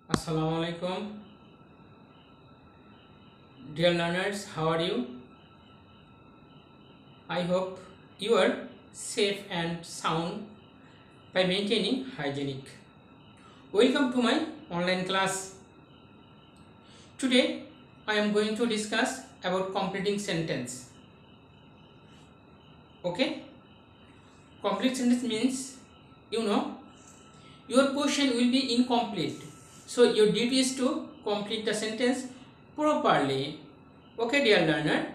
Assalamu alaikum, dear learners. How are you? I hope you are safe and sound by maintaining hygienic. Welcome to my online class. Today I am going to discuss about completing sentence. Okay? Complete sentence means your question will be incomplete. So your duty is to complete the sentence properly. Okay, dear learner.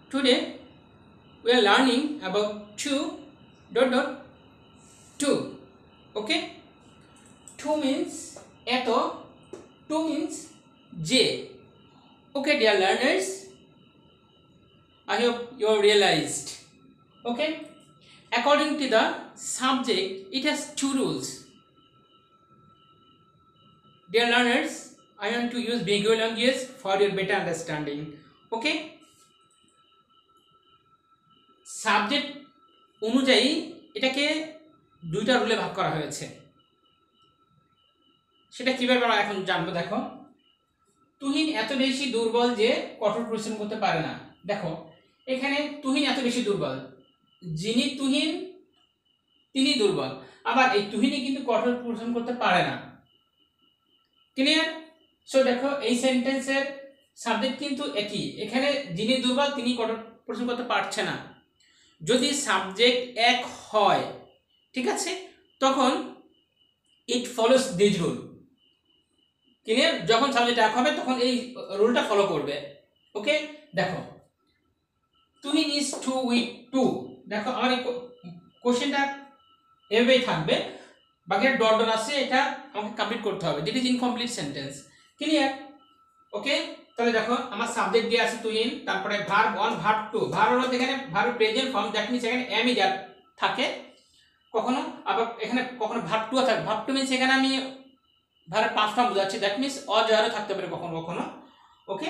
Today we are learning about two. Okay, two means eto, two means j. Okay, dear learners, I hope you have realized. Okay, according to the subject, it has two rules. Dear learners, I want to use Bengali language for your better understanding. Okay, subject অনুযায়ী এটাকে দুইটা রুলে ভাগ করা হয়েছে। সেটা কিভাবে আমরা এখন জানবো। দেখো, তুহিন এত বেশি দুর্বল যে কঠোর পরিশ্রম করতে পারে না। দেখো, এখানে তুহিন এত বেশি দুর্বল, যিনি তুহিন তিনি দুর্বল, আবার এই তুহিনই কিন্তু কঠোর পরিশ্রম করতে পারে না। ক্লিয়ার? সো দেখো, এই সেন্টেন্সের সাবজেক্ট কিন্তু একই। এখানে যিনি দুর্বল তিনি কঠোর পরিশ্রম করতে পারছে না। যদি সাবজেক্ট এক হয়, ঠিক আছে, তখন it follows this rule. Clear? যখন সাবজেক্ট এক হবে তখন এই রুলটা ফলো করবে। ওকে, দেখো, Tuhin is too with too. দেখো, আমার এই কোশ্চেনটা এভাবেই থাকবে, বাকি ডট ডট আছে, এটা আমাকে কমপ্লিট করতে হবে। দিট ইজ ইনকমপ্লিট সেন্টেন্স। ক্লিয়ার? ওকে, তাহলে দেখো, আমার সাবজেক্ট দিয়ে আছে তুহিন, তারপরে ভার্ব 1 ভার্ব 2। ভার্ব হলো এখানে verb present form, that means এখানে এম ইজ থাকে কখনো, আবার এখানে কখনো ভার্ব 2 থাকে। ভার্ব 2 মিন্স এখানে আমি ভার্ব পাঁচ ফর্ম বোঝাচ্ছি, দ্যাট মিন্স অজয়ও থাকতে পারে কখনো কখনো। ওকে,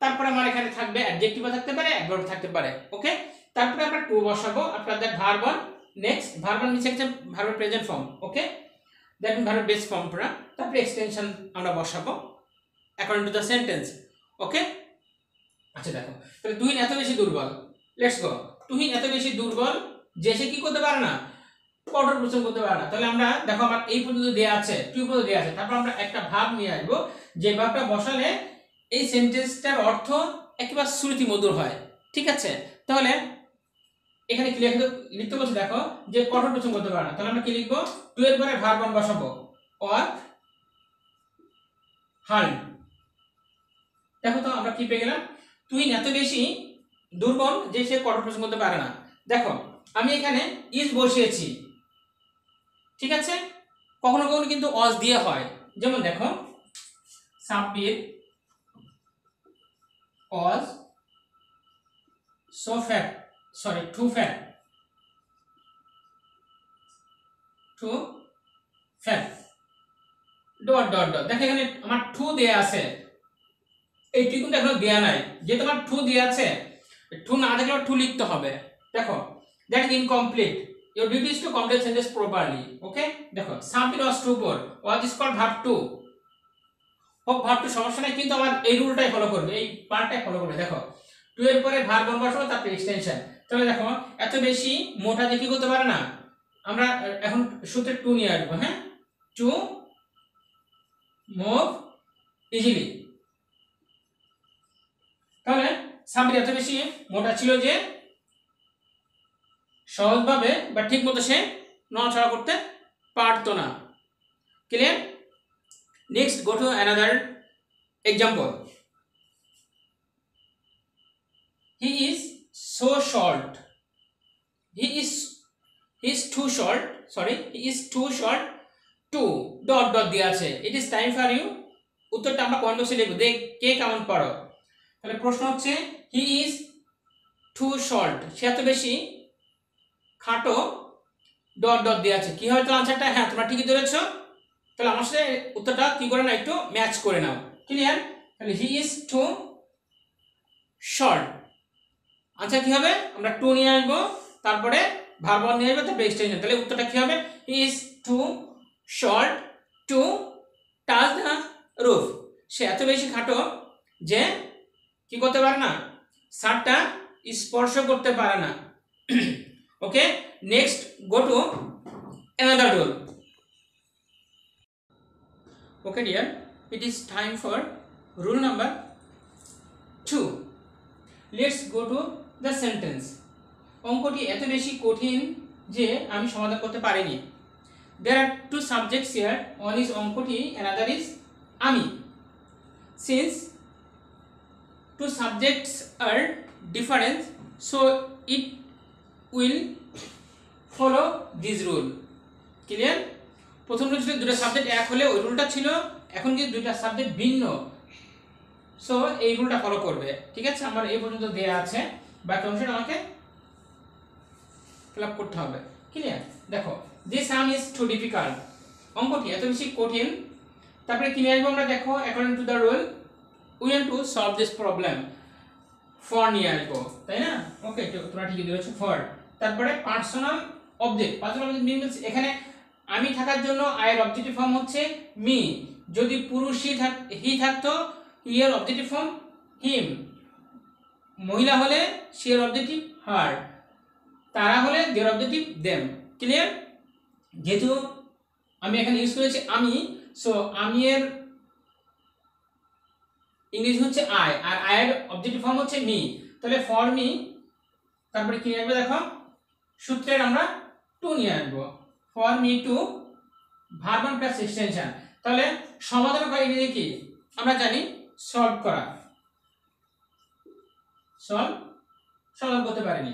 তারপরে আমার এখানে থাকবে অ্যাডজেক্টিভও থাকতে পারে, অ্যাডভার্ব থাকতে পারে। ওকে, তারপরে আমরা টু বসাবো after that verb 1। Next verb 1 means হচ্ছে verb present form. Okay, that means verb base form পুরা। তারপরে এক্সটেনশন আমরা বসাবো according to the sentence. Okay, আচ্ছা দেখো, তাহলে তুহিন এত বেশি দুর্বল। Let's go. তুহিন এত বেশি দুর্বল যে সে কি করতে পারে না, কঠোর পরিশ্রম করতে পারে না। তাহলে আমরা দেখো, আমার এই পর্যন্ত দেয়া আছে, টু পর্যন্ত দেয়া আছে, তারপর আমরা একটা ভাব নিয়ে আসবো, যে ভাবটা বসালে এই সেন্টেন্সটার অর্থ একেবারে শ্রুতি মধুর হয়। ঠিক আছে, তাহলে এখানে কি লিখতে বলছে, দেখো, যে কঠোর পরিশ্রম করতে পারে না। তাহলে আমরা কি লিখবো, টু এর পরে ভার্ব 1 বসাবো, ওয়ার্ক হার্ড। দেখো তো আমরা কি পেয়ে গেলাম, তুহিন এত বেশি দুর্বল যে সে কঠোর পরিশ্রম করতে পারে না। দেখো, আমি এখানে ইজ বসিয়েছি, ঠিক আছে, কখনো কখনো কিন্তু অজ দিয়ে হয়। যেমন দেখো, Sabbir is so fat, sorry too fat, too fat dot dot dot. দেখো, এখানে আমার টু দেয়া আছে, এইটি কিন্তু এখনো দেয়া নাই। যে তোমার টু দেয়া আছে, টু না দেখলে টু লিখতে হবে। দেখো, that is incomplete. Your duty is to complete sentence properly. Okay, দেখো, Sabbir was too poor, was is called verb 2। হোক ভার্ব 2 সমস্যা নাই, কিন্তু আমার এই রুলটাই ফলো করবে, এই পার্টটাই ফলো করবে। দেখো, টু এর পরে ভার্ব 1 বসাবো, তারপরে এক্সটেনশন। তাহলে দেখো, এত বেশি মোটা যে কি করতে পারে না, আমরা এখন সূত্রে টু নিয়ে আসবো। হ্যাঁ, টু মুভ ইজিলি। তাহলে সাব্বির এত বেশি মোটা ছিল যে সহজভাবে বা ঠিক মতো সে নড়াচড়া করতে পারতো না। Clear? Next, go to another example. He is so short, he is too short, sorry he is too short too dot dot দিয়ে আছে। It is time for you. উত্তরটা আমরা কমেন্ট বক্সে লিখবো, দেখ কে কেমন পারো। তাহলে প্রশ্ন হচ্ছে, হি ইজ টু শর্ট, সে এত বেশি খাটো ডট ডট দিয়ে আছে। কি হবে তো আনসারটা? হ্যাঁ, তোমরা ঠিকই ধরেছো। তাহলে আমার সাথে উত্তরটা কি করে না, একটু ম্যাচ করে নাও। ক্লিয়ার? তাহলে he is too short, answer কি হবে, আমরা টু নিয়ে আসবো, তারপরে ভার্ব 1 নিয়ে আসবো, তারপরে এক্সটেনশন। তাহলে উত্তরটা কি হবে, he is too short to touch the roof, সে এত বেশি খাটো যে কি করতে পারে না, ছাদটা স্পর্শ করতে পারে না। Okay, next go to another rule. Okay dear, it is time for rule number 2. Let's go to the sentence. অঙ্কটি এত বেশি কঠিন যে আমি সমাধান করতে পারিনি। There are two subjects here, one is অঙ্কটি, another is আমি। Since two subjects are different, so it will follow this rule. Clear? প্রথম রুল ছিল দুটো সাবজেক্ট এক হলে ওই রুলটা ছিল, এখন কিন্তু দুইটা সাবজেক্ট ভিন্ন, সো এই রুলটা ফলো করবে। ঠিক আছে, আমার এই পর্যন্ত দেয়া আছে, বাকি অংশটা আমাকে ফিল আপ করতে হবে। ক্লিয়ার? দেখো, this sum is too difficult, অঙ্কটি এত বেশি কঠিন, তারপরে কি নিয়ে আসবো আমরা, দেখো according to the rule we want to solve this problem, for নিয়ে আসবো, তাই না? ওকে, তোমরা ঠিকই দিয়েছো ফর। তারপরে personal object, personal object means এখানে আমি থাকার জন্য আয়ের অবজেক্টিভ ফর্ম হচ্ছে মি, যদি পুরুষ হি থাকতো হি এর অবজেক্টিভ ফর্ম হিম, মহিলা হলে সি এর অবজেক্টিভ হার, তারা হলে দেয়ার অবজেক্টিভ দেম। ক্লিয়ার? যেহেতু আমি এখানে ইউজ করেছি আমি, সো আমি এর ইংরেজি হচ্ছে আই, আর আয়ের অবজেক্টিভ ফর্ম হচ্ছে মি, তাহলে ফর মি, তারপরে কি নিয়ে আসবে দেখো, সূত্রের আমরা টু নিয়ে আসবো, for me two verb plus extension. তাহলে সমাধান করা ইংরেজি কি আমরা জানি, সলভ করা, সমাধান করতে পারিনি।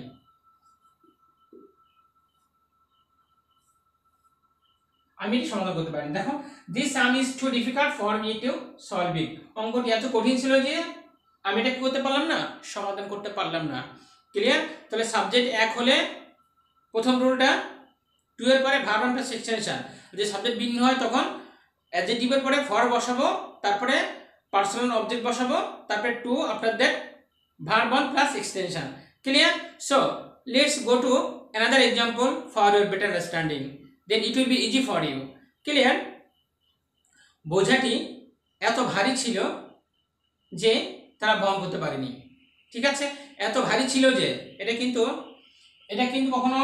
আমি এটি সমাধান করতে পারিনি। দেখো, this sum is too difficult for me to solve it, অঙ্কটি এত কঠিন ছিল যে আমি এটা কি করতে পারলাম না, সমাধান করতে পারলাম না। ক্লিয়ার? তাহলে সাবজেক্ট এক হলে প্রথম রুলটা টু এর পরে ভার্ব প্লাস এক্সটেনশন, যে সাবজেক্ট ভিন্ন হয় তখন অ্যাডজেক্টিভের পরে ফর বসাবো, তারপরে পার্সোনাল অবজেক্ট বসাবো, তারপরে to, after that verb plus extension. Clear? So let's go to another example for your better understanding, then it will be easy for you. Clear? বোঝাটি এত ভারী ছিল যে তারা বহন করতে পারেনি। ঠিক আছে, এত ভারী ছিল যে এটা কিন্তু কখনো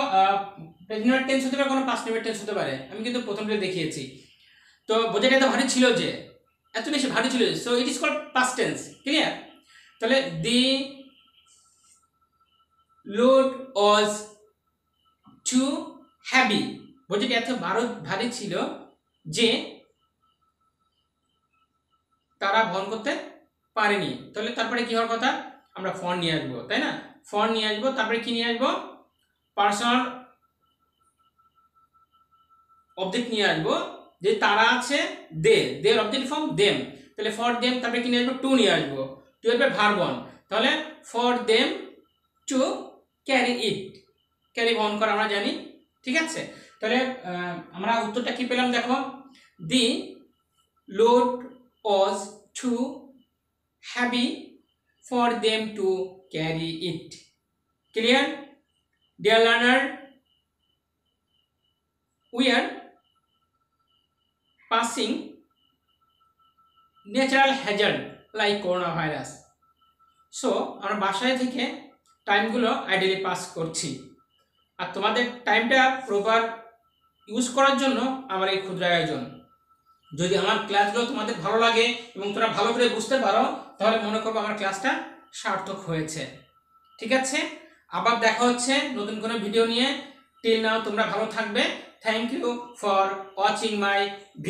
প্রেজেন্ট টেন্স হতে পারে, কোনো পাস্ট টেন্স হতে পারে, আমি কিন্তু প্রথমটা দেখিয়েছি। তো বোঝাটা এত ভারী ছিল যে, এত বেশি ভারী ছিল, so it is called past tense. Clear? তাহলে the load was too heavy, বোঝাটি এত ভারী ছিল যে তারা বহন করতে পারেনি। তাহলে তারপরে কি হওয়ার কথা, আমরা ফর নিয়ে আসবো, তাই না? ফর নিয়ে আসবো, তারপরে কি নিয়ে আসবো, পার্সোনাল অবজেক্ট নিয়ে আসবো, যে তারা আছে দে, দের অবজেক্টিভ ফর্ম দেম, তাহলে ফর দেম, তারপরে কি নিয়ে আসবো, টু নিয়ে আসবো, টু এর পরে ভার্ব অন, তাহলে for them to carry it, carry বহন করা আমরা জানি। ঠিক আছে, তাহলে আমরা উত্তরটা কি পেলাম, দেখো, the load was too heavy for them to carry it. Clear? Dear learner, we are passing natural hazard like coronavirus, so আমরা বাসায় থেকে টাইমগুলো আইডিয়ালি পাস করছি, আর তোমাদের টাইমটা প্রপার ইউজ করার জন্য আমার এই ক্ষুদ্র আয়োজন। যদি আমার ক্লাসগুলো তোমাদের ভালো লাগে এবং তোমরা ভালো করে বুঝতে পারো, তাহলে মনে করবো আমার ক্লাসটা সার্থক হয়েছে। ঠিক আছে, আবার দেখা হচ্ছে নতুন কোনো ভিডিও নিয়ে। টিল নাও তোমরা ভালো থাকবে। Thank you for watching my